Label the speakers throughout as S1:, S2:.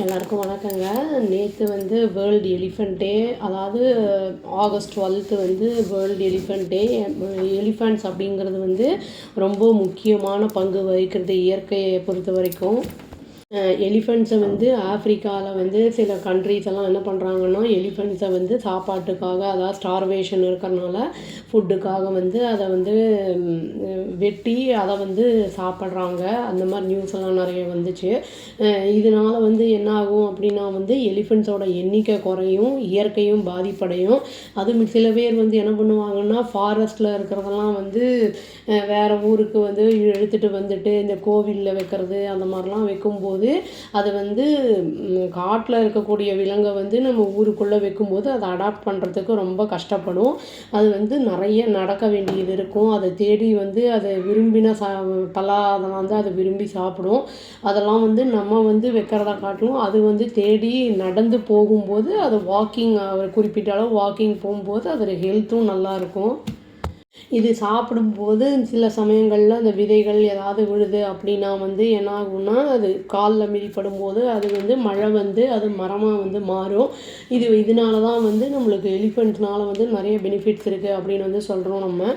S1: எல்லாருக்கும் வணக்கங்க. நேற்று வந்து வேர்ல்டு எலிஃபண்ட் டே, அதாவது ஆகஸ்ட் 12 வந்து வேர்ல்டு எலிஃபண்ட் டே. எலிஃபண்ட்ஸ் அப்படிங்கிறது வந்து ரொம்ப முக்கியமான பங்கு வகிக்கிறது இயற்கையை பொறுத்த வரைக்கும். எலிஃபண்ட்ஸை வந்து ஆஃப்ரிக்காவில் வந்து சில கண்ட்ரீஸ் எல்லாம் என்ன பண்ணுறாங்கன்னா, எலிஃபண்ட்ஸை வந்து சாப்பாட்டுக்காக, அதாவது ஸ்டார்வேஷன் இருக்கிறனால ஃபுட்டுக்காக வந்து அதை வந்து வெட்டி அதை வந்து சாப்பிட்றாங்க. அந்த மாதிரி நியூஸ் எல்லாம் நிறைய வந்துச்சு. இதனால் வந்து என்ன ஆகும் அப்படின்னா வந்து எலிஃபண்ட்ஸோட எண்ணிக்கை குறையும், இயற்கையும் பாதிப்படையும். அதுவும் சில பேர் வந்து என்ன பண்ணுவாங்கன்னா, ஃபாரஸ்ட்டில் இருக்கிறதெல்லாம் வந்து வேறு ஊருக்கு வந்து எடுத்துகிட்டு வந்துட்டு இந்த கோவிலில் வைக்கிறது அந்த மாதிரிலாம் வைக்கும்போது அது வந்து காட்டில் இருக்கக்கூடிய விலங்கை வந்து நம்ம ஊருக்குள்ளே வைக்கும்போது அதை அடாப்ட் பண்ணுறதுக்கு ரொம்ப கஷ்டப்படும். அது வந்து நிறைய நடக்க வேண்டியது இருக்கும். அதை தேடி வந்து அதை விரும்பின அதெல்லாம் வந்து அதை விரும்பி சாப்பிடும். அதெல்லாம் வந்து நம்ம வந்து வைக்கிறத காட்டிலும் அது வந்து தேடி நடந்து போகும்போது அது வாக்கிங், குறிப்பிட்ட அளவு வாக்கிங் போகும்போது அதோட ஹெல்த்தும் நல்லாயிருக்கும். இது சாப்பிடும்போது சில சமயங்களில் அந்த விதைகள் ஏதாவது விழுது அப்படின்னா வந்து என்ன ஆகும்னா, அது காலில் மிதிப்படும்போது அது வந்து மழை வந்து அது மரமாக வந்து மாறும். இதனால தான் வந்து நம்மளுக்கு எலிஃபண்ட்ஸ்னால் வந்து நிறைய பெனிஃபிட்ஸ் இருக்குது அப்படின்னு வந்து சொல்கிறோம் நம்ம.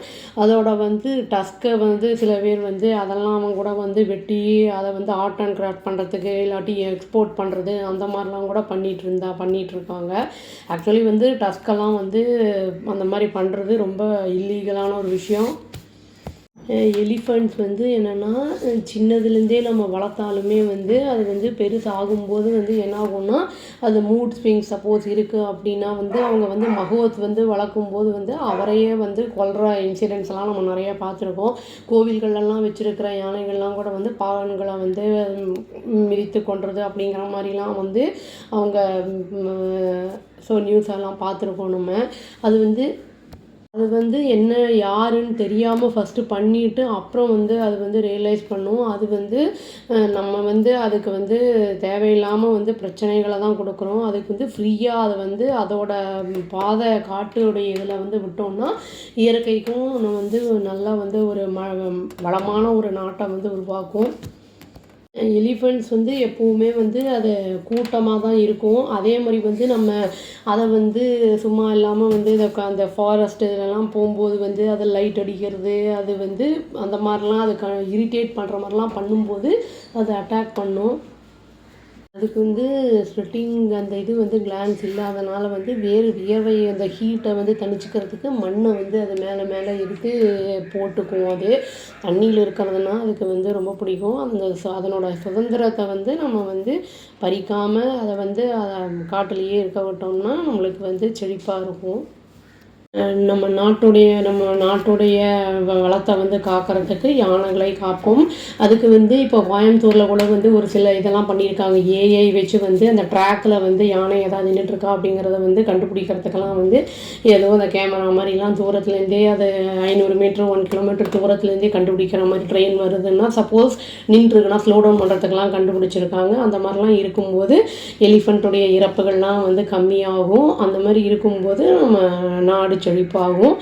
S1: அதோட வந்து டஸ்க்கை வந்து சில பேர் வந்து அதெல்லாம் அவங்க கூட வந்து வெட்டி அதை வந்து ஆர்ட் அண்ட் கிராஃப்ட் பண்ணுறதுக்கு இல்லாட்டி எக்ஸ்போர்ட் பண்ணுறது அந்த மாதிரிலாம் கூட பண்ணிகிட்ருக்காங்க. ஆக்சுவலி வந்து டஸ்கெல்லாம் வந்து அந்த மாதிரி பண்ணுறது ரொம்ப இல்லீகலான ஒரு விஷயம். எலிஃபண்ட்ஸ் வந்து என்னென்னா, சின்னதுலேருந்தே நம்ம வளர்த்தாலுமே வந்து அது வந்து பெருசாகும்போது வந்து என்ன ஆகும்னா, அது மூட் ஸ்விங் சப்போஸ் இருக்குது அப்படின்னா வந்து அவங்க வந்து மகோத் வந்து வளர்க்கும்போது வந்து அவரையே வந்து கொல்கிற இன்சிடென்ட்ஸ்லாம் நம்ம நிறையா பார்த்துருக்கோம். கோவில்கள்லாம் வச்சுருக்கிற யானைகள்லாம் கூட வந்து பாகன்களை வந்து மிதித்து கொன்றது அப்படிங்கிற மாதிரிலாம் வந்து அவங்க நியூஸ் எல்லாம் பார்த்துருக்கோம் நம்ம. அது வந்து என்ன யாருன்னு தெரியாமல் ஃபஸ்ட்டு பண்ணிவிட்டு அப்புறம் வந்து அது வந்து ரியலைஸ் பண்ணும். அது வந்து நம்ம வந்து அதுக்கு வந்து தேவையில்லாமல் வந்து பிரச்சனைகளை தான் கொடுக்குறோம். அதுக்கு வந்து ஃப்ரீயாக அதை வந்து அதோட பாதை காட்டுடைய இதில் வந்து விட்டோம்னா இயற்கைக்கும் வந்து நல்லா வந்து ஒரு வளமான ஒரு நாட்டை வந்து உருவாக்கும். எலிஃபண்ட்ஸ் வந்து எப்போவுமே வந்து அது கூட்டமாக தான் இருக்கும். அதே மாதிரி வந்து நம்ம அதை வந்து சும்மா இல்லாமல் வந்து அந்த ஃபாரஸ்ட் இதெல்லாம் போகும்போது வந்து அதை லைட் அடிக்கிறது, அது வந்து அந்த மாதிரிலாம் அது இரிட்டேட் பண்ணுற மாதிரிலாம் பண்ணும்போது அது அட்டாக் பண்ணும். அதுக்கு வந்து ஸ்வெட்டிங் அந்த இது வந்து கிளான்ஸ் இல்லாதனால வந்து வியர்வை அந்த ஹீட்டை வந்து தணிச்சிக்கிறதுக்கு மண்ணை வந்து அது மேலே எடுத்து போட்டுக்கும். அது தண்ணியில் இருக்கிறதுனா அதுக்கு வந்து ரொம்ப பிடிக்கும். அதனோட சுதந்திரத்தை வந்து நம்ம வந்து பறிக்காமல் அதை வந்து காட்டிலேயே இருக்க விட்டோம்னா நம்மளுக்கு வந்து செழிப்பாக இருக்கும். நம்ம நாட்டுடைய வளத்தை வந்து காக்கிறதுக்கு யானைகளை காப்போம். அதுக்கு வந்து இப்போ கோயம்புத்தூரில் கூட வந்து ஒரு சில இதெல்லாம் பண்ணியிருக்காங்க. ஏஐ வச்சு வந்து அந்த ட்ராக்கில் வந்து யானை ஏதாவது நின்றுட்டுருக்கா அப்படிங்கிறத வந்து கண்டுபிடிக்கிறதுக்கெல்லாம் வந்து ஏதோ அந்த கேமரா மாதிரிலாம் தூரத்துலேருந்தே அது 500 மீட்டர் 1 கிலோமீட்டர் தூரத்துலேருந்தே கண்டுபிடிக்கிற மாதிரி ட்ரெயின் வருதுன்னா சப்போஸ் நின்றுருக்குன்னா ஸ்லோ டவுன் பண்ணுறதுக்கெல்லாம் கண்டுபிடிச்சிருக்காங்க. அந்த மாதிரிலாம் இருக்கும்போது எலிஃபண்ட்டுடைய இறப்புகள்லாம் வந்து கம்மியாகும். அந்த மாதிரி இருக்கும்போது நம்ம நாடு செழிப்பாகும்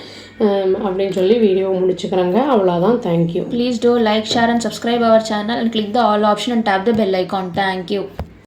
S1: அப்படின்னு சொல்லி வீடியோ முடிச்சுக்கிறேங்க. அவ்வளோதான். Thank you.
S2: Please do like, share and subscribe our channel and click the all option and tap the bell icon. Thank you.